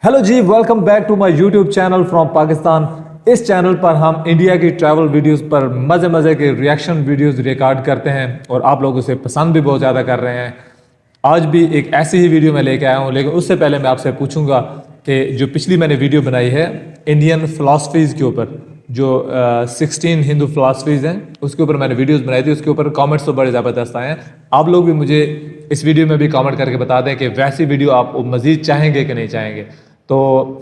Hello जी, welcome back to my YouTube channel from Pakistan. इस channel पर हम इंडिया की ट्रैवल वीडियोस पर मज़े मज़े के रिएक्शन वीडियोस रिकॉर्ड करते हैं और आप लोगों से पसंद भी बहुत ज़्यादा कर रहे हैं। आज भी एक ऐसी ही वीडियो मैं लेके आया हूँ, लेकिन उससे पहले मैं आपसे पूछूंगा कि जो पिछली मैंने वीडियो बनाई है इंडियन फ़िलासफ़ीज़ के ऊपर, जो 16 हिंदू फ़िलासफ़ीज़ हैं, उसके ऊपर मैंने वीडियोस बनाई थी। उसके ऊपर कमेंट्स तो बड़े ज़बरदस्त आए हैं। आप लोग भी मुझे इस वीडियो में भी कमेंट करके बता दें कि वैसी वीडियो आप मज़ीद चाहेंगे कि नहीं चाहेंगे। तो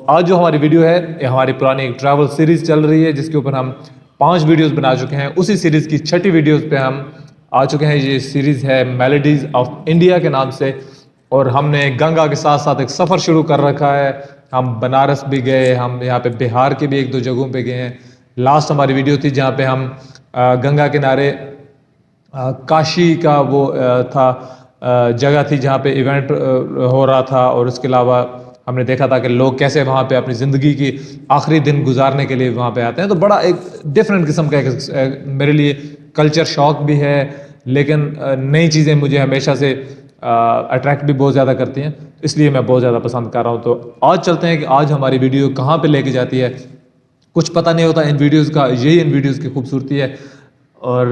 आज जो हमारी वीडियो है, ये हमारी पुरानी एक ट्रैवल सीरीज़ चल रही है जिसके ऊपर हम 5 वीडियोस बना चुके हैं। उसी सीरीज़ की 6ठी वीडियोस पे हम आ चुके हैं। ये सीरीज़ है मेलोडीज़ ऑफ इंडिया के नाम से, और हमने गंगा के साथ साथ एक सफ़र शुरू कर रखा है। हम बनारस भी गए, हम यहाँ पे बिहार के भी 1-2 जगहों पे गए हैं। लास्ट हमारी वीडियो थी जहाँ पे हम गंगा किनारे काशी का वो था, जगह थी जहाँ पे इवेंट हो रहा था, और उसके अलावा हमने देखा था कि लोग कैसे वहाँ पे अपनी ज़िंदगी की आखिरी दिन गुजारने के लिए वहाँ पे आते हैं। तो बड़ा एक डिफरेंट किस्म का मेरे लिए कल्चर शॉक भी है, लेकिन नई चीज़ें मुझे हमेशा से अट्रैक्ट भी बहुत ज़्यादा करती हैं, इसलिए मैं बहुत ज़्यादा पसंद कर रहा हूँ। तो आज चलते हैं कि आज हमारी वीडियो कहाँ पे लेके जाती है। कुछ पता नहीं होता इन वीडियोज़ का, यही इन वीडियोज़ की खूबसूरती है। और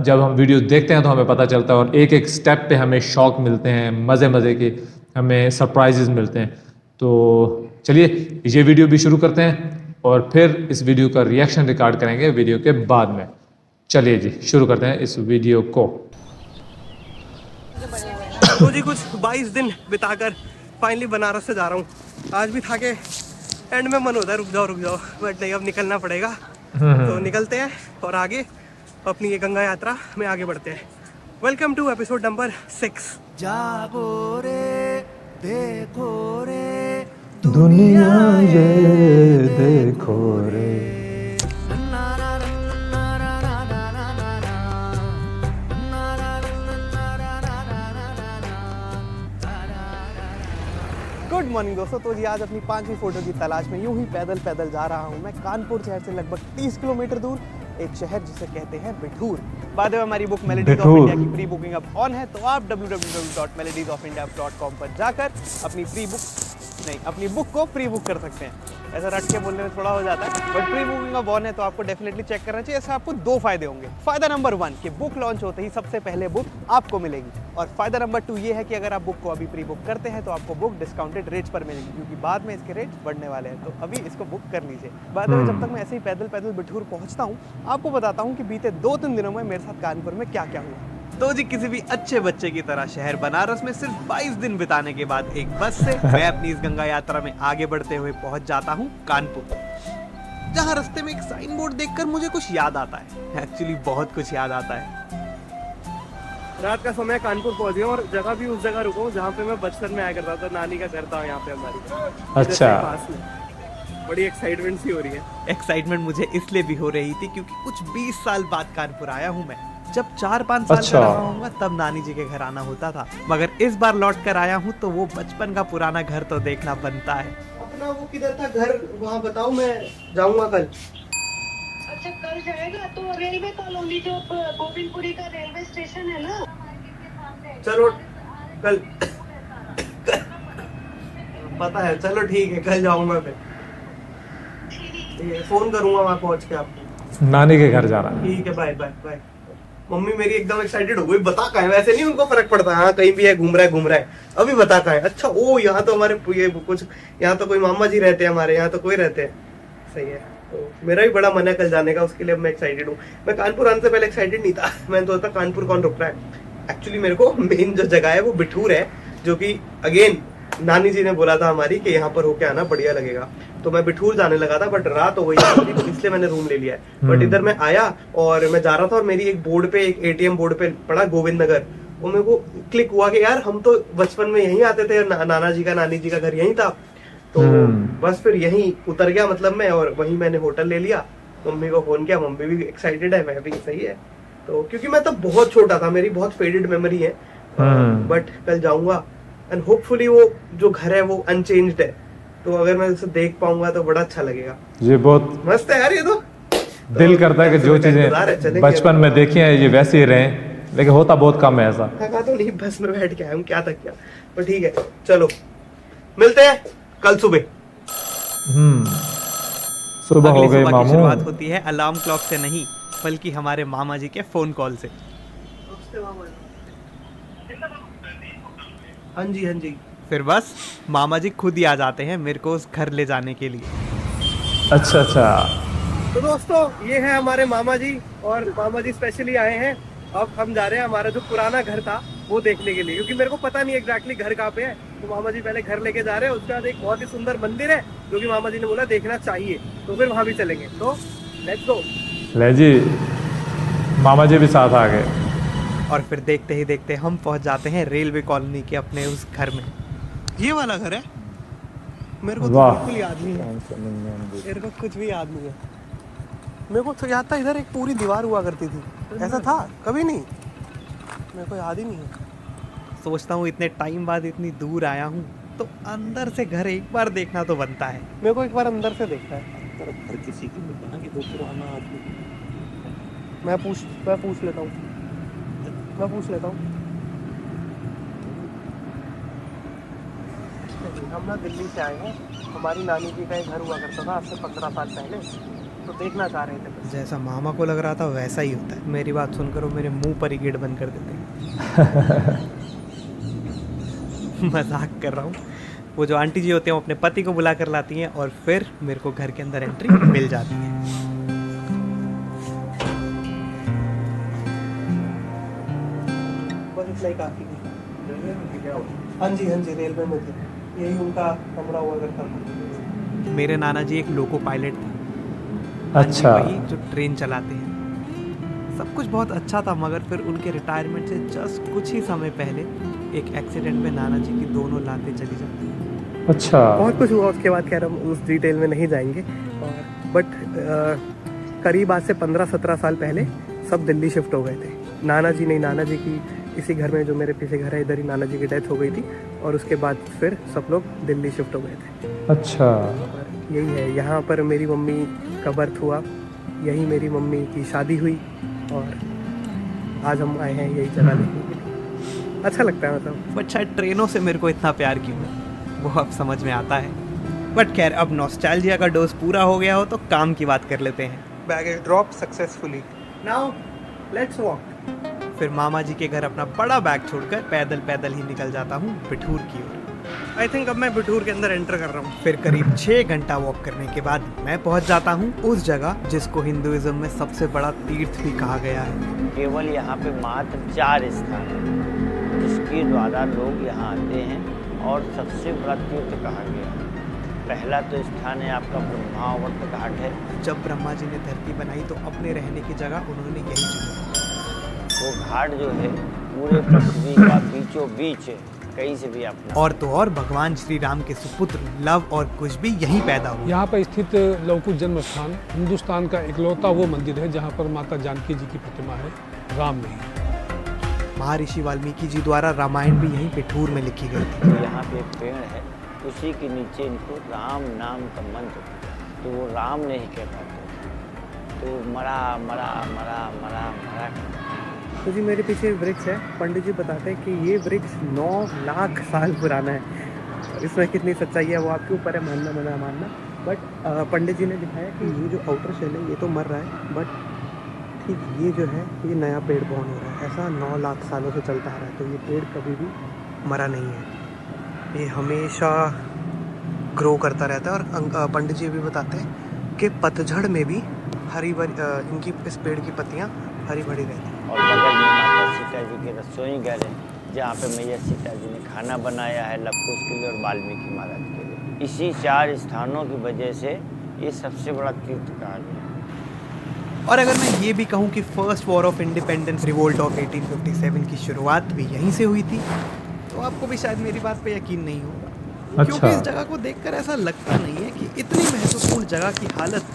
जब हम वीडियो देखते हैं तो हमें पता चलता है, और एक एक स्टेप पे हमें शॉक मिलते हैं, मज़े मज़े के हमें सरप्राइजेज़ मिलते हैं। तो चलिए ये वीडियो भी शुरू करते हैं और फिर इस वीडियो का रिएक्शन रिकॉर्ड करेंगे वीडियो के बाद में। चलिए जी शुरू करते हैं इस वीडियो को। तो जी कुछ 22 दिन बिताकर फाइनली बनारस से जा रहा हूँ। आज भी था के एंड में मन होता है रुक जाओ, बट नहीं, अब निकलना पड़ेगा। तो निकलते हैं और आगे अपनी ये गंगा यात्रा में आगे बढ़ते हैं। Welcome to episode number 6। जागो रे देखो रे दुनिया ये देखो रे। गुड मॉर्निंग दोस्तों। तो जी आज अपनी 5वीं फोटो की तलाश में यूं ही पैदल पैदल जा रहा हूं मैं कानपुर शहर से लगभग 30 किलोमीटर दूर एक शहर जिसे कहते हैं बिठूर। बाद में हमारी बुक मेलोडीज ऑफ इंडिया की प्री बुकिंग अब ऑन है, तो आप www.melodiesofindia.com पर जाकर अपनी बुक को प्री बुक कर सकते हैं। ऐसा रट के बोलने में थोड़ा हो जाता है, बट प्री बुकिंग अब ऑन है तो आपको डेफिनेटली चेक करना चाहिए। ऐसे आपको 2 फायदे होंगे। फायदा नंबर 1 कि बुक लॉन्च होते ही सबसे पहले बुक आपको मिलेगी, और फायदा नंबर 2 ये है कि अगर आप बुक को अभी प्री बुक करते हैं तो आपको बुक डिस्काउंटेड रेट्स पर मिलेगी, क्योंकि बाद में इसके रेट्स बढ़ने वाले हैं। तो अभी इसको बुक कर लीजिए। बाद में जब तक मैं ऐसे ही पैदल पैदल बिठूर पहुंचता हूँ, आपको बताता हूँ कि बीते 2-3 दिनों में मेरे साथ कानपुर में क्या क्या हुआ। तो जी किसी भी अच्छे बच्चे की तरह शहर बनारस में सिर्फ 22 दिन बिताने के बाद एक बस से मैं अपनी इस गंगा यात्रा में आगे बढ़ते हुए पहुंच जाता हूं कानपुर, जहां रास्ते में एक साइन बोर्ड देखकर मुझे कुछ याद आता है। एक्चुअली बहुत कुछ याद आता है। रात का समय कानपुर पहुंच गया और जगह भी उस जगह रुका हूं जहां पे मैं बचपन में आया करता था। नानी का घर था यहाँ पे हमारी। अच्छा, पास में बड़ी एक्साइटमेंट सी हो रही है। एक्साइटमेंट मुझे इसलिए भी हो रही थी क्योंकि कुछ 20 साल बाद कानपुर आया हूं मैं। जब 4-5 साल का रहा होऊंगा तब नानी जी के घर आना होता था, मगर इस बार लौट कर आया हूँ तो वो बचपन का पुराना घर तो देखना बनता है। अपना वो किधर था घर, वहाँ बताओ, मैं जाऊंगा कल। अच्छा कल जाएगा तो रेलवे कॉलोनी जो गोविंदपुरी का रेलवे स्टेशन है ना, चलो कल पता है, चलो ठीक है, कल जाऊंगा मैं। फोन करूंगा वहाँ पहुँच के आपको। नानी के घर जाना। ठीक है, बाय बाय बाय। मम्मी मेरी एकदम एक्साइटेड हो गई। बता कहाँ है, वैसे नहीं उनको फर्क पड़ता, हाँ कहीं भी है, घूम रहा है। अभी बता कहाँ है। अच्छा ओ यहाँ तो हमारे ये कुछ, यहाँ तो कोई मामा जी रहते हैं हमारे, यहाँ तो कोई रहते हैं। सही है, तो मेरा भी बड़ा मन है कल जाने का, उसके लिए मैं एक्साइटेड हूँ। मैं कानपुर आने से पहले एक्साइटेड नहीं था, मैंने सोचा कानपुर कौन रुक रहा है। एक्चुअली मेरे को मेन जो जगह है वो बिठूर है, जो कि अगेन नानी जी ने बोला था हमारी कि यहाँ पर होके आना बढ़िया लगेगा। तो मैं बिठूर जाने लगा था, बट रात हो गई थी तो इसलिए मैंने रूम ले लिया है। बट इधर मैं आया और मैं जा रहा था और मेरी एक बोर्ड पे, एक एटीएम बोर्ड पे पड़ा गोविंद नगर। वो मेरे को क्लिक हुआ कि यार हम तो बचपन में यहीं आते थे, नाना जी का, नानी जी का घर यहीं था। तो बस फिर यहीं उतर गया मतलब मैं, और वहीं मैंने होटल ले लिया। मम्मी को फोन किया, मम्मी भी एक्साइटेड है, मैं भी। सही है। तो क्योंकि मैं तब बहुत छोटा था, मेरी बहुत फेडेड मेमोरी है, बट कल जाऊंगा एंड होपफुली वो जो घर है वो अनचेंज्ड है, तो अगर मैं उसे देख पाऊंगा तो बड़ा अच्छा लगेगा। ये बहुत मस्त है यार ये तो दिल करता है कि जो चीजें बचपन में देखी हैं ये वैसे ही रहें, लेकिन होता बहुत कम है ऐसा। थका तो नहीं, बस में बैठ के आया हूँ, क्या थक गया, पर ठीक है। चलो मिलते हैं कल सुबह। सुबह अगली हो गई सुबह की मामू। शुरुआत होती है अलार्म क्लॉक से नहीं, बल्कि हमारे मामा जी के फोन कॉल से। हाँ जी हाँ जी। फिर बस मामा जी खुद ही आ जाते हैं मेरे को उस घर ले जाने के लिए। अच्छा अच्छा। तो दोस्तों ये है हमारे मामा जी, और मामा जी स्पेशली आए हैं। अब हम जा रहे हैं हमारा जो पुराना घर था वो देखने के लिए, क्योंकि मेरे को पता नहीं एग्जैक्टली घर कहाँ पे है। तो मामा जी पहले घर लेके जा रहे हैं, उसके बाद एक बहुत ही सुंदर मंदिर है जो कि मामा जी ने बोला देखना चाहिए, तो फिर वहां भी चलेंगे। तो लेट्स गो। ले जी, मामा जी भी साथ आ गए। और फिर देखते ही देखते हम पहुंच जाते हैं रेलवे कॉलोनी के अपने उस घर में। ये वाला घर है, मेरे को तो वाह। बिल्कुल याद नहीं है, मेरे को कुछ भी याद नहीं है। मेरे को तो याद था इधर एक पूरी दीवार हुआ करती थी, ऐसा था कभी नहीं, मेरे को याद ही नहीं है। सोचता हूँ इतने टाइम बाद इतनी दूर आया हूँ तो अंदर से घर एक बार देखना तो बनता है। मेरे को एक बार अंदर से देखना है। घर किसी की बना कि वो पुराना आदमी। मैं पूछ लेता हूँ, मैं पूछ लेता हूँ। हम ना दिल्ली से आए हैं, हमारी नानी जी का एक घर हुआ करता था आज से 15 साल पहले, तो देखना चाह रहे थे। जैसा मामा को लग रहा था वैसा ही होता है। मेरी बात सुनकर वो मेरे मुंह पर ही गेट बंद कर देते हैं। मजाक कर रहा हूँ। वो जो आंटी जी होते हैं वो अपने पति को बुला कर लाती हैं और फिर मेरे को घर के अंदर एंट्री मिल जाती है। बस इतना ही काफी है। हाँ जी रेलवे में थे, यही उनका कमरा हुआ करता था। मेरे नाना जी एक लोको पायलट थे। अच्छा। वही जो ट्रेन चलाते हैं। सब कुछ बहुत अच्छा था, मगर फिर उनके रिटायरमेंट से जस्ट कुछ ही समय पहले एक एक्सीडेंट में नाना जी की दोनों लातें चली जाती हैं। अच्छा। बहुत कुछ हुआ उसके बाद, खैर हम उस डिटेल में नहीं जाएंगे। और बट करीब आज से 15-17 साल पहले सब दिल्ली शिफ्ट हो गए थे। नाना जी नहीं, नाना जी की इसी घर में जो मेरे पीछे घर है इधर ही नाना जी की डेथ हो गई थी, और उसके बाद फिर सब लोग दिल्ली शिफ्ट हो गए थे। अच्छा। और यही है, यहाँ पर मेरी मम्मी का बर्थ हुआ, यही मेरी मम्मी की शादी हुई, और आज हम आए हैं यही जगह देखने के लिए। अच्छा लगता है मतलब। बट शायद ट्रेनों से मेरे को इतना प्यार क्यों है वो अब समझ में आता है। बट खैर अब नॉस्टैल्जिया का डोज पूरा हो गया हो तो काम की बात कर लेते हैं। Baggage drop successfully, now let's walk. फिर मामा जी के घर अपना बड़ा बैग छोड़कर पैदल पैदल ही निकल जाता हूँ बिठूर की ओर। आई थिंक अब मैं बिठूर के अंदर एंटर कर रहा हूँ। फिर करीब 6 घंटा वॉक करने के बाद मैं पहुँच जाता हूँ उस जगह जिसको हिंदुइज्म में सबसे बड़ा तीर्थ भी कहा गया है। केवल यहाँ पे मात्र 4 स्थान हैं जिसके द्वारा लोग यहाँ आते हैं और सबसे बड़ा तीर्थ कहा गया है। पहला तो स्थान है आपका ब्रह्मावर्त घाट है। जब ब्रह्मा जी ने धरती बनाई तो अपने रहने की जगह उन्होंने यही चुनी। वो घाट जो है पूरे पृथ्वी का बीचों बीच है, कहीं से भी अपना। और तो और भगवान श्री राम के सुपुत्र लव और कुश भी यहीं पैदा हुए। यहाँ पर स्थित लवकुश जन्म स्थान हिंदुस्तान का इकलौता वो मंदिर है जहाँ पर माता जानकी जी की प्रतिमा है, राम नहीं। महर्षि वाल्मीकि जी द्वारा रामायण भी यहीं बिठूर में लिखी गई थी। तो यहाँ पे एक पेड़ है, उसी के नीचे इनको राम नाम का मंत्र, तो वो राम नहीं कह पाते, तो मरा मरा मरा मरा मरा। तो जी मेरे पीछे एक वृक्ष है, पंडित जी बताते हैं कि ये वृक्ष 9 लाख साल पुराना है। इसमें कितनी सच्चाई है वो आपके ऊपर है, मानना मना मानना। बट पंडित जी ने दिखाया कि ये जो आउटर शेल है ये तो मर रहा है, बट ठीक ये जो है ये नया पेड़ बॉर्न हो रहा है। ऐसा 9 लाख सालों से चलता आ रहा है, तो ये पेड़ कभी भी मरा नहीं है, ये हमेशा ग्रो करता रहता है। और पंडित जी भी बताते हैं कि पतझड़ में भी हरी भरी इनकी इस पेड़ की पत्तियाँ हरी भरी रहती हैं। और बगल में माता सीता जी के रसोई घर है, जहाँ पे मैया सीता जी ने खाना बनाया है लवकुश के लिए और वाल्मीकि महाराज के लिए। इसी 4 स्थानों की वजह से ये सबसे बड़ा तीर्थ कहा गया। और अगर मैं ये भी कहूँ कि first war of independence revolt of 1857 की शुरुआत भी यहीं से हुई थी, तो आपको भी शायद मेरी बात पे यकीन नहीं होगा। अच्छा। क्योंकि इस जगह को देखकर ऐसा लगता नहीं है कि इतनी महत्वपूर्ण जगह की हालत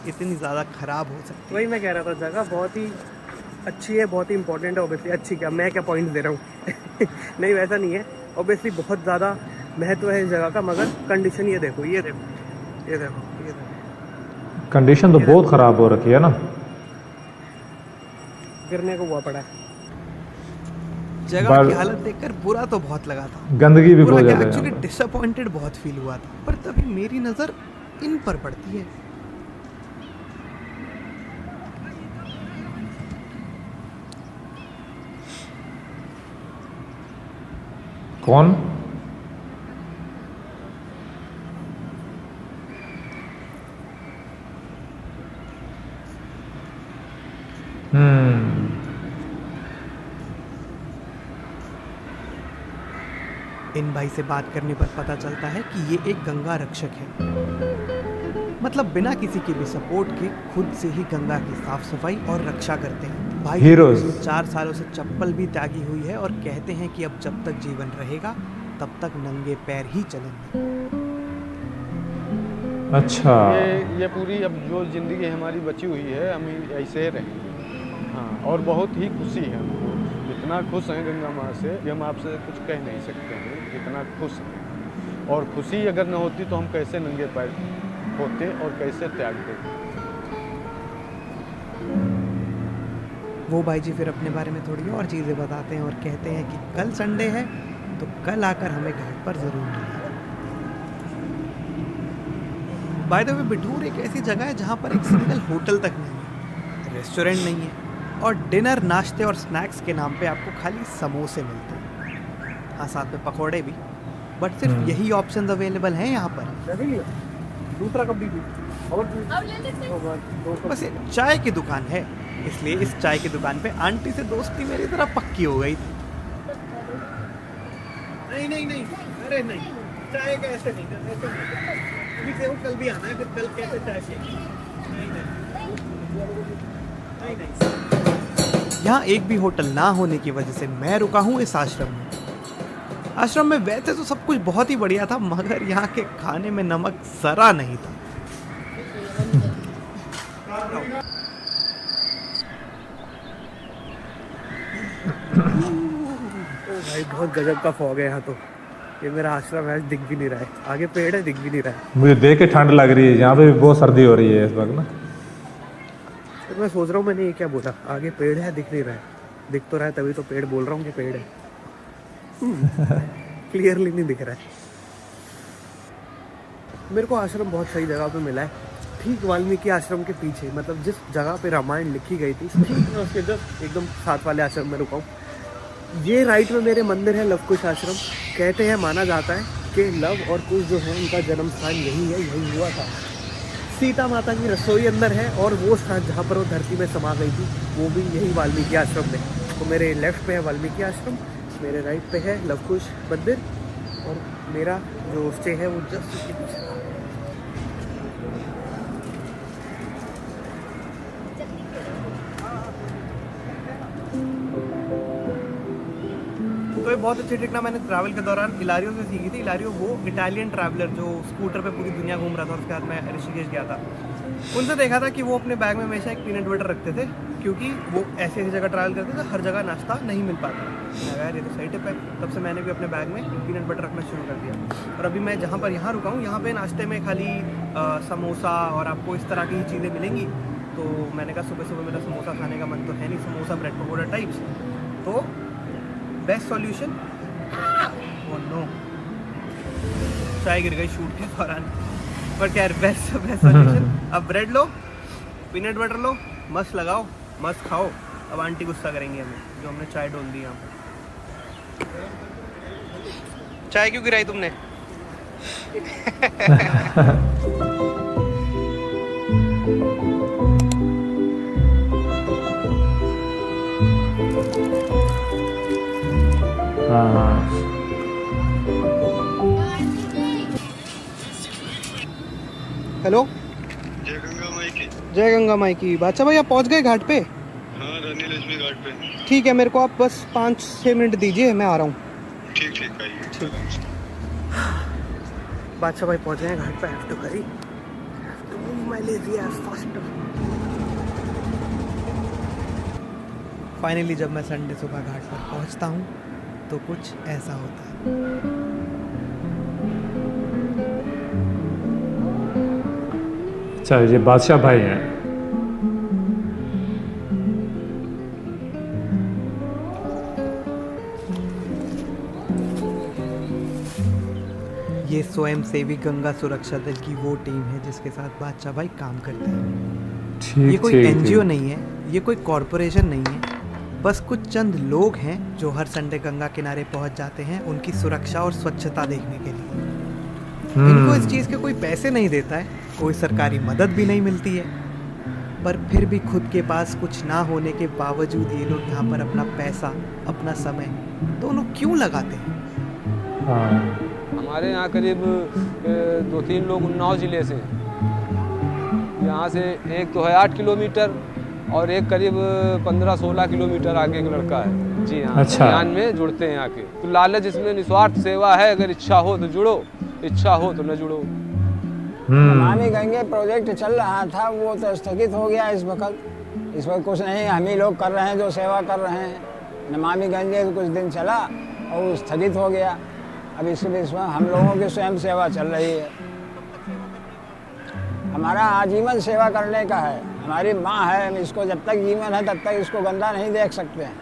इतनी ज़्यादा ख़राब हो सकती है। वही मैं कह रहा था, जगह बहुत ही अच्छी है, बहुत ही इंपॉर्टेंट है। ऑब्वियसली अच्छी क्या, मैं क्या पॉइंट दे रहा हूँ नहीं वैसा नहीं है, ऑब्वियसली बहुत ज़्यादा महत्व है इस जगह का। मगर कंडीशन ये देखो, ये देखो, ये देखो, ये देखो, कंडीशन तो बहुत ख़राब हो रखी है ना। गिरने को हुआ पड़ा है। जगह पर- की हालत देखकर बुरा तो बहुत लगा था, गंदगी भी बुरा बहुत क्या ज़्यादा है एक्चुअली यहाँ पर। डिसअपॉइंटेड बहुत फील हुआ था। पर तभी मेरी नज़र इन पर पड़ती है। कौन? हम्म। इन भाई से बात करने पर पता चलता है कि ये एक गंगा रक्षक है, मतलब बिना किसी के भी सपोर्ट के खुद से ही गंगा की साफ सफाई और रक्षा करते हैं। भाई Heroes। 4 सालों से चप्पल भी त्यागी हुई है और कहते हैं कि अब जब तक जीवन रहेगा तब तक नंगे पैर ही चलेंगे। अच्छा। ये पूरी अब जो ज़िंदगी हमारी बची हुई है हम ऐसे ही रहेंगे। हाँ, और बहुत ही खुशी है हमको, इतना खुश हैं गंगा माँ से कि हम आपसे कुछ कह नहीं सकते हैं, इतना खुश हैं। और खुशी अगर न होती तो हम कैसे नंगे पैर होते और कैसे त्याग देते। वो भाई जी फिर अपने बारे में थोड़ी और चीज़ें बताते हैं और कहते हैं कि कल संडे है तो कल आकर हमें घाट पर ज़रूर मिलिए। बाय द वे बिठूर एक ऐसी जगह है जहाँ पर एक सिंगल होटल तक नहीं है, रेस्टोरेंट नहीं है और डिनर, नाश्ते और स्नैक्स के नाम पे आपको खाली समोसे मिलते हैं। हाँ, साथ में पकौड़े भी, बट सिर्फ यही ऑप्शंस अवेलेबल हैं यहाँ पर। दूसरा कप भी और बस एक चाय की दुकान है, इसलिए इस चाय की दुकान पे आंटी से दोस्ती मेरी तरह पक्की हो गई थी। नहीं, अरे नहीं, चाय का ऐसे नहीं कर, ऐसे नहीं कर। अभी से वो कल भी आना है, फिर कल कैसे चाय पिएंगे? नहीं। यहाँ एक भी होटल ना होने की वजह से मैं रुका हूँ इस आश्रम में। आश्रम में वैसे तो सब कुछ बहुत ही बढ़िया था, मगर यहाँ के खाने में नमक जरा नहीं था। ओ भाई, बहुत गजब का फॉग है यहाँ तो। ये मेरा आश्रम है, दिख भी नहीं रहा है, आगे पेड़ है दिख भी नहीं रहा है। मुझे देख के ठंड लग रही है, यहाँ पे भी बहुत सर्दी हो रही है इस वक्त ना। तो मैं सोच रहा हूँ मैंने ये क्या बोला, आगे पेड़ है दिख नहीं रहा है। दिख तो रहा है तभी तो पेड़ बोल रहा हूँ कि पेड़ है। क्लियरली नहीं दिख रहा है। मेरे को आश्रम बहुत सही जगह पे मिला है, ठीक वाल्मीकि आश्रम के पीछे, मतलब जिस जगह पे रामायण लिखी गई थी ठीक मैं उसके जस्ट एकदम साथ वाले आश्रम में रुका हूँ। ये राइट में मेरे मंदिर है लवकुश आश्रम। कहते हैं, माना जाता है कि लव और कुश जो है उनका जन्म स्थान यही है, यही हुआ था। सीता माता की रसोई अंदर है और वो स्थान जहाँ पर वो धरती में समा गई थी वो भी यही वाल्मीकि आश्रम में। तो मेरे लेफ्ट पे है वाल्मीकि आश्रम, मेरे राइट पे है लवकुश मंदिर और मेरा जो स्टे है वो जस्ट उसके पीछे। तो ये बहुत अच्छी ट्रिक ना मैंने ट्रैवल के दौरान इलारियो से सीखी थी। इलारियो वो इटालियन ट्रैवलर जो स्कूटर पे पूरी दुनिया घूम रहा था, उसके बाद मैं ऋषिकेश गया था। उनसे देखा था कि वो अपने बैग में हमेशा एक पीनट बटर रखते थे, क्योंकि वो ऐसी ऐसी जगह ट्रैवल करते थे हर जगह नाश्ता नहीं मिल पाता। मैं यार ये तो सही टिप है। तब से मैंने भी अपने बैग में पीनट बटर रखना शुरू कर दिया। और अभी मैं जहाँ पर यहाँ रुका हूँ, यहाँ पे नाश्ते में खाली समोसा और आपको इस तरह की चीज़ें मिलेंगी। तो मैंने कहा सुबह सुबह मेरा समोसा खाने का मन तो है नहीं, समोसा ब्रेड पकौड़ा टाइप्स। तो बेस्ट सॉल्यूशन, ओह नो, चाय गिर गई शूट के दौरान। पर क्या बेस्ट सॉल्यूशन, अब ब्रेड लो, पीनट बटर लो, मस्त लगाओ, मस्त खाओ। अब आंटी गुस्सा करेंगी हमें जो हमने चाय डोल दी यहाँ पे। चाय क्यों गिराई तुमने? हाँ। हेलो, जय गंगा माई की। जय गंगा माई की। बादशाह भाई आप पहुँच गए घाट पे? हाँ, रानी लक्ष्मी घाट पे। ठीक है, मेरे को आप बस 5-6 मिनट दीजिए, मैं आ रहा हूँ। ठीक आइए। बादशाह भाई पहुँच गए घाट पे। Have to hurry, to move my lazy ass faster. Finally जब मैं संडे सुबह घाट पर पहुँचता हूँ तो कुछ ऐसा होता है। अच्छा, ये बादशाह भाई हैं। स्वयं सेवी गंगा सुरक्षा दल की वो टीम है जिसके साथ बादशाह भाई काम करते हैं। ठीक ये कोई ठीक एनजीओ ठीक। नहीं है, ये कोई कॉरपोरेशन नहीं है, बस कुछ चंद लोग हैं जो हर संडे गंगा किनारे पहुंच जाते हैं उनकी सुरक्षा और स्वच्छता देखने के लिए। इनको इस चीज़ के कोई पैसे नहीं देता है, कोई सरकारी मदद भी नहीं मिलती है, पर फिर भी खुद के पास कुछ ना होने के बावजूद ये लोग यहाँ पर अपना पैसा, अपना समय दोनों क्यों लगाते हैं? हाँ हमारे यहाँ करीब 2-3 लोग उन्नाव ज़िले से हैं। यहाँ से एक तो है 8 किलोमीटर और एक करीब 15-16 किलोमीटर आगे एक लड़का है। जी हाँ, अच्छा। अभियान में जुड़ते हैं आके। तो लालच इसमें निस्वार्थ सेवा है, अगर इच्छा हो तो जुड़ो, इच्छा हो तो न जुड़ो। नमामि गंगे प्रोजेक्ट चल रहा था, वो तो स्थगित हो गया इस वक्त कुछ नहीं, हम ही लोग कर रहे हैं जो सेवा कर रहे हैं। नमामि गंगे कुछ दिन चला और वो स्थगित हो गया। अब इसके बीच में हम लोगों की स्वयं सेवा चल रही है। हमारा आजीवन सेवा करने का है, हमारी माँ है, हम इसको जब तक जीवन है तब तक इसको गंदा नहीं देख सकते हैं।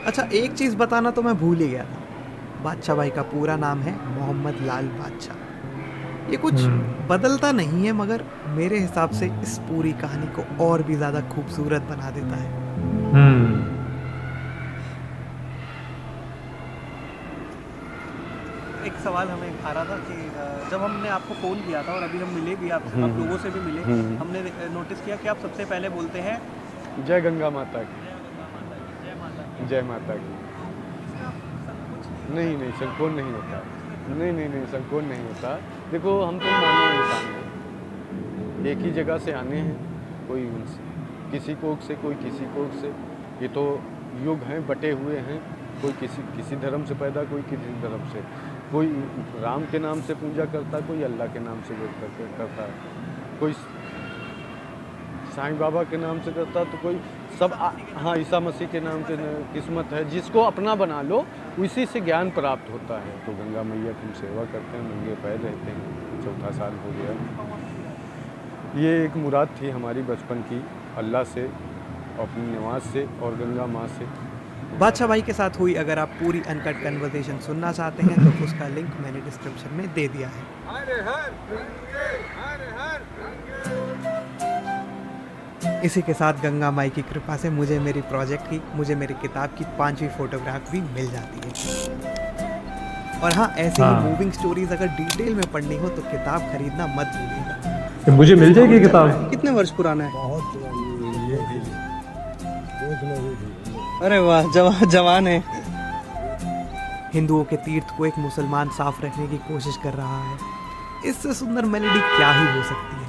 अच्छा, एक चीज़ बताना तो मैं भूल ही गया था। बादशाह भाई का पूरा नाम है मोहम्मद लाल बादशाह। ये कुछ बदलता नहीं है, मगर मेरे हिसाब से इस पूरी कहानी को और भी ज़्यादा खूबसूरत बना देता है। एक सवाल हमें आ रहा था कि जब हमने आपको फ़ोन किया था और अभी हम मिले भी, आप लोगों से भी मिले, हमने नोटिस किया कि आप सबसे पहले बोलते हैं जय गंगा माता की, जय माता की। नहीं संकोच नहीं होता, नहीं संकोच नहीं होता। देखो हम तो मानव इंसान हैं, एक ही जगह से आने हैं, कोई किसी कोख से, कोई किसी कोख से। ये तो युग हैं, बटे हुए हैं, कोई किसी धर्म से पैदा, कोई किसी धर्म से। कोई राम के नाम से पूजा करता, कोई अल्लाह के नाम से करता, कोई साईं बाबा के नाम से करता, तो कोई सब हाँ ईसा मसीह के नाम से किस्मत है। जिसको अपना बना लो उसी से ज्ञान प्राप्त होता है। तो गंगा मैया की हम सेवा करते हैं, नंगे पैर रहते हैं, 4था साल हो गया। ये एक मुराद थी हमारी बचपन की, अल्लाह से, अपनी नमाज से और गंगा माँ से। बादशाह भाई के साथ हुई अगर आप पूरी अनकट कन्वर्सेशन सुनना चाहते हैं तो उसका लिंक मैंने डिस्क्रिप्शन में दे दिया है। इसी के साथ गंगा माई की कृपा से मुझे मेरी प्रोजेक्ट की, मुझे मेरी किताब की 5वीं फोटोग्राफ भी मिल जाती है। और हाँ, ऐसे ही मूविंग स्टोरीज अगर डिटेल में पढ़नी हो तो किताब खरीदना मत भूलिएगा। मुझे मिल जाएगी किताब? कितने वर्ष पुराना है? अरे वाह, जवान है। हिंदुओं के तीर्थ को एक मुसलमान साफ रखने की कोशिश कर रहा है। इससे सुंदर मेलोडी क्या ही हो सकती है।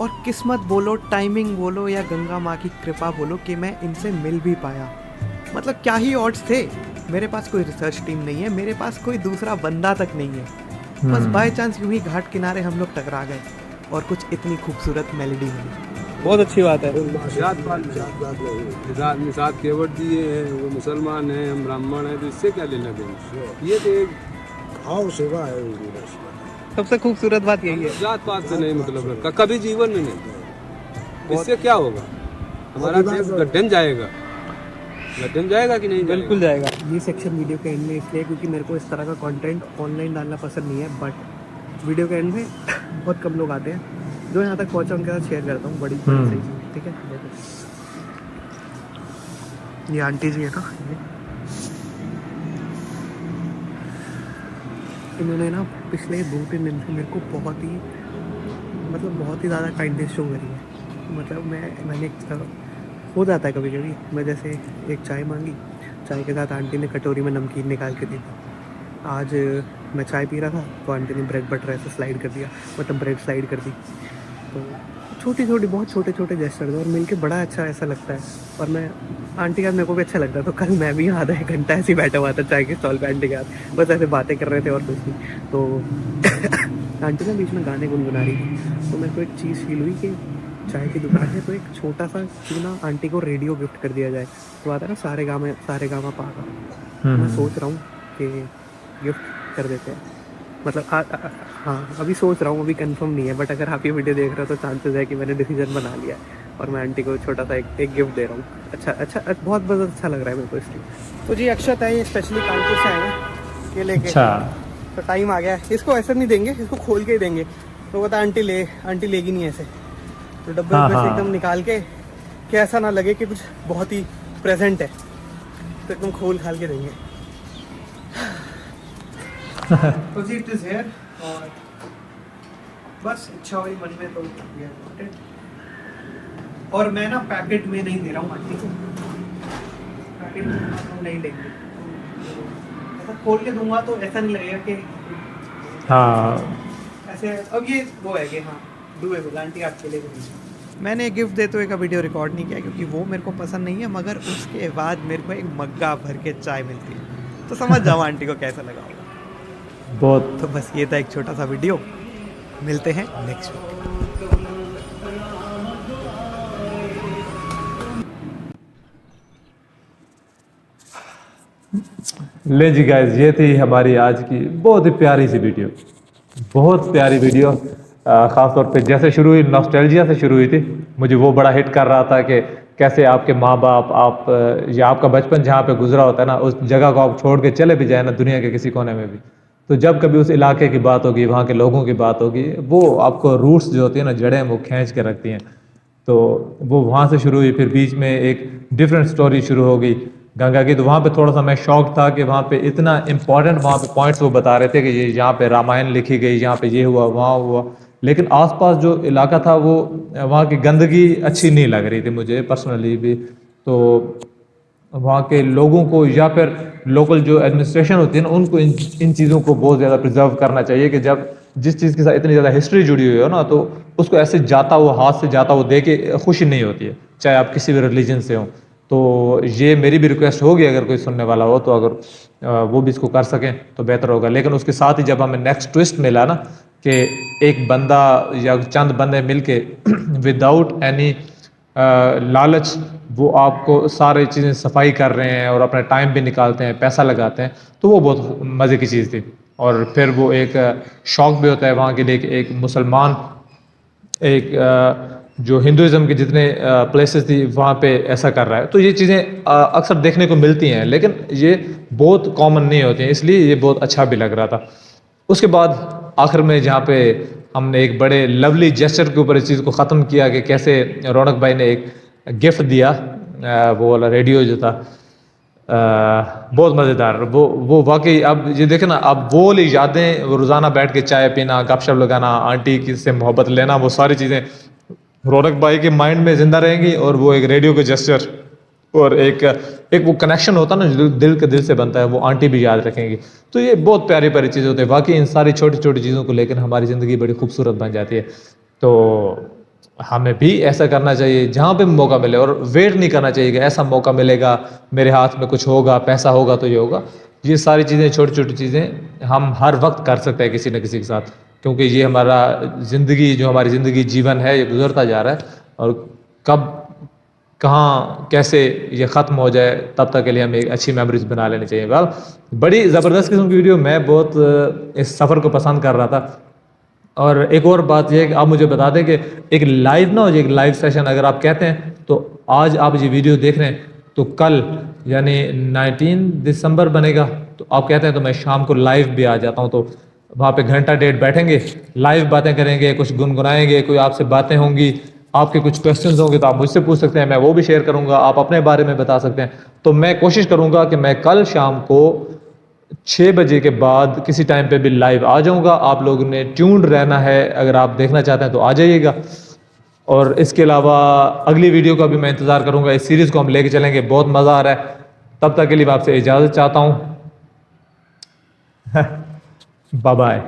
और किस्मत बोलो, टाइमिंग बोलो या गंगा माँ की कृपा बोलो कि मैं इनसे मिल भी पाया। मतलब क्या ही ऑड्स थे। मेरे पास कोई रिसर्च टीम नहीं है, मेरे पास कोई दूसरा बंदा तक नहीं है। बस बाय चांस यूं ही घाट किनारे हम लोग टकरा गए और कुछ इतनी खूबसूरत मेलोडी मिली। बहुत अच्छी बात है। साथ केवट दिए हैं, वो मुसलमान हैं, हम ब्राह्मण हैं, तो इससे क्या लेना देना? ये तो एक भाव सेवा है। सबसे खूबसूरत बात यही है। जात पात से नहीं मतलब रखा, कभी जीवन में नहीं। इससे क्या होगा? हमारा देश गड्ढन जाएगा कि नहीं जाएगा? बिल्कुल जाएगा। ये सेक्शन वीडियो के एंड में इसलिए क्योंकि मेरे को इस तरह का कंटेंट ऑनलाइन डालना पसंद नहीं है, बट वीडियो के एंड में बहुत कम लोग आते हैं। जो यहाँ तक पहुँचा उनके साथ शेयर करता हूँ। बड़ी सही चीज़, ठीक है। ये आंटी जी है ना, इन्होंने ना पिछले 2-3 दिन से मेरे को बहुत ही ज़्यादा काइंडनेस शो करी है। मतलब मैंने हो जाता है कभी कभी, मैं जैसे एक चाय मांगी, चाय के साथ आंटी ने कटोरी में नमकीन निकाल के दी थी। आज मैं चाय पी रहा था तो आंटी ने ब्रेड बटर ऐसे स्लाइड कर दिया, मतलब ब्रेड स्लाइड कर दी। तो बहुत छोटे छोटे जेस्चर थे और मिलके बड़ा अच्छा ऐसा लगता है। और मैं आंटी का मेरे को भी अच्छा लगता है। तो कल मैं भी आधा 1 घंटा ऐसे ही बैठा हुआ था चाय के स्टॉल पे आंटी के साथ, बस ऐसे बातें कर रहे थे और कुछ नहीं। तो आंटी ना बीच में गाने गुनगुना रही थी, तो मेरे को एक चीज़ फील हुई कि चाय की दुकान है तो एक छोटा सा क्यों ना आंटी को रेडियो गिफ्ट कर दिया जाए। तो आता है ना सारे गामा पा का, मैं सोच रहा हूँ कि गिफ्ट कर देते हैं। मतलब हाँ, अभी सोच रहा हूँ, अभी कंफर्म नहीं है, बट अगर आप ये वीडियो देख रहे हो तो चांसेस है कि मैंने डिसीजन बना लिया है और मैं आंटी को छोटा सा एक गिफ्ट दे रहा हूँ। अच्छा बहुत अच्छा लग रहा है मेरे को इसलिए। तो जी अक्षत है, ये स्पेशली कानपुर से आए हैं केले के। अच्छा। तो टाइम आ गया है। इसको ऐसे नहीं देंगे, इसको खोल के ही देंगे। तो बता आंटी लेगी नहीं ऐसे, तो डब्बे में से एकदम निकाल के कि ऐसा ना लगे कि कुछ बहुत ही प्रेजेंट है, तो एकदम खोल खाल के देंगे। तो जी इट इज हियर, और बस इच्छा हुई मन में तो we are wanted। और मैं ना पैकेट में नहीं दे रहा हूँ आंटी को, पैकेट में तो नहीं लेंगे, ऐसा खोल के दूंगा तो ऐसा नहीं लगेगा कि हाँ ऐसे। अब ये वो है कि हाँ डूएबल, आंटी आपके लिए भी। मैंने गिफ्ट देते हुए का वीडियो रिकॉर्ड नहीं किया क्योंकि वो मेरे को पसंद नहीं है, मगर उसके बाद मेरे को एक मग्गा भर के चाय मिलती है, तो समझ जाओ आंटी को कैसा लगा होगा बहुत। तो बस ये था एक छोटा सा वीडियो, मिलते हैं नेक्स्ट वीक। ले जी गाइस, ये थी हमारी आज की बहुत ही प्यारी सी वीडियो, बहुत प्यारी वीडियो। ख़ास तौर पे जैसे शुरू हुई नॉस्टैल्जिया से शुरू हुई थी, मुझे वो बड़ा हिट कर रहा था कि कैसे आपके माँ बाप, आप या आपका बचपन जहाँ पे गुजरा होता है ना, उस जगह को आप छोड़ के चले भी जाए ना दुनिया के किसी कोने में भी, तो जब कभी उस इलाके की बात होगी, वहाँ के लोगों की बात होगी, वो आपको रूट्स जो होती है ना, जड़ें वो खींच के रखती हैं। तो वो वहाँ से शुरू हुई, फिर बीच में एक डिफरेंट स्टोरी शुरू हो गई गंगा की। तो वहाँ पे थोड़ा सा मैं शौक था कि वहाँ पे इतना इम्पॉर्टेंट वहाँ पे पॉइंट्स वो बता रहे थे कि ये यहाँ पे रामायण लिखी गई, यहाँ पे ये हुआ, वहाँ हुआ, लेकिन आसपास जो इलाका था वो वहाँ की गंदगी अच्छी नहीं लग रही थी मुझे पर्सनली भी। तो वहाँ के लोगों को या फिर लोकल जो एडमिनिस्ट्रेशन होती है ना, उनको इन चीज़ों को बहुत ज़्यादा प्रिजर्व करना चाहिए कि जब जिस चीज़ के साथ इतनी ज़्यादा हिस्ट्री जुड़ी हुई हो ना, तो उसको ऐसे जाता हुआ, हाथ से जाता हुआ देख के खुशी नहीं होती है, चाहे आप किसी भी रिलीजन से हो। तो ये मेरी भी रिक्वेस्ट होगी, अगर कोई सुनने वाला हो तो अगर वो भी इसको कर सकें तो बेहतर होगा। लेकिन उसके साथ ही जब हमें नेक्स्ट ट्विस्ट मिला ना कि एक बंदा या चंद बंदे मिलके विदाउट एनी लालच वो आपको सारी चीज़ें सफाई कर रहे हैं और अपना टाइम भी निकालते हैं, पैसा लगाते हैं, तो वो बहुत मज़े की चीज़ थी। और फिर वो एक शौक भी होता है वहाँ के लिए कि एक मुसलमान एक जो हिंदुज़म के जितने प्लेसेस थी वहाँ पे ऐसा कर रहा है। तो ये चीज़ें अक्सर देखने को मिलती हैं, लेकिन ये बहुत कॉमन नहीं होती हैं, इसलिए ये बहुत अच्छा भी लग रहा था। उसके बाद आखिर में जहाँ पे हमने एक बड़े लवली जेस्चर के ऊपर इस चीज़ को ख़त्म किया कि कैसे रौनक भाई ने एक गिफ्ट दिया, वो वाला रेडियो जो था, बहुत मज़ेदार। वो वाकई अब ये देखे ना, अब वो वाली यादें, वो रोज़ाना बैठ के चाय पीना, गपशप लगाना, आंटी की से मोहब्बत लेना, वो सारी चीज़ें रौनक भाई के माइंड में ज़िंदा रहेंगी। और वो एक रेडियो के जेस्चर और एक वो कनेक्शन होता है ना जो दिल के दिल से बनता है, वो आंटी भी याद रखेंगी। तो ये बहुत प्यारी प्यारी चीज़ें होती है वाकई। इन सारी छोटी छोटी चीज़ों को लेकर हमारी ज़िंदगी बड़ी खूबसूरत बन जाती है। तो हमें भी ऐसा करना चाहिए जहाँ पे मौका मिले, और वेट नहीं करना चाहिए कि ऐसा मौका मिलेगा, मेरे हाथ में कुछ होगा, पैसा होगा तो ये होगा। ये सारी चीज़ें, छोटी छोटी चीज़ें हम हर वक्त कर सकते हैं किसी न किसी के साथ, क्योंकि ये हमारा ज़िंदगी, जो हमारी ज़िंदगी जीवन है, ये गुजरता जा रहा है, और कब कहाँ कैसे ये ख़त्म हो जाए तब तक के लिए हमें एक अच्छी मेमोरीज बना लेनी चाहिए। वेल, बड़ी ज़बरदस्त किस्म की वीडियो, मैं बहुत इस सफ़र को पसंद कर रहा था। और एक और बात यह है कि आप मुझे बता दें कि एक लाइव ना हो, एक लाइव सेशन अगर आप कहते हैं, तो आज आप ये वीडियो देख रहे हैं, तो कल यानी 19 दिसंबर बनेगा, तो आप कहते हैं तो मैं शाम को लाइव भी आ जाता हूँ। तो वहाँ पे घंटा डेढ़ बैठेंगे, लाइव बातें करेंगे, कुछ गुनगुनाएंगे, कोई आपसे बातें होंगी, आपके कुछ क्वेश्चंस होंगे तो आप मुझसे पूछ सकते हैं, मैं वो भी शेयर करूँगा, आप अपने बारे में बता सकते हैं। तो मैं कोशिश करूँगा कि मैं कल शाम को 6 बजे के बाद किसी टाइम पे भी लाइव आ जाऊँगा। आप लोगों ने ट्यून्ड रहना है, अगर आप देखना चाहते हैं तो आ जाइएगा। और इसके अलावा अगली वीडियो का भी मैं इंतज़ार करूँगा, इस सीरीज़ को हम लेके चलेंगे, बहुत मज़ा आ रहा है। तब तक के लिए मैं आपसे इजाज़त चाहता हूँ। Bye bye.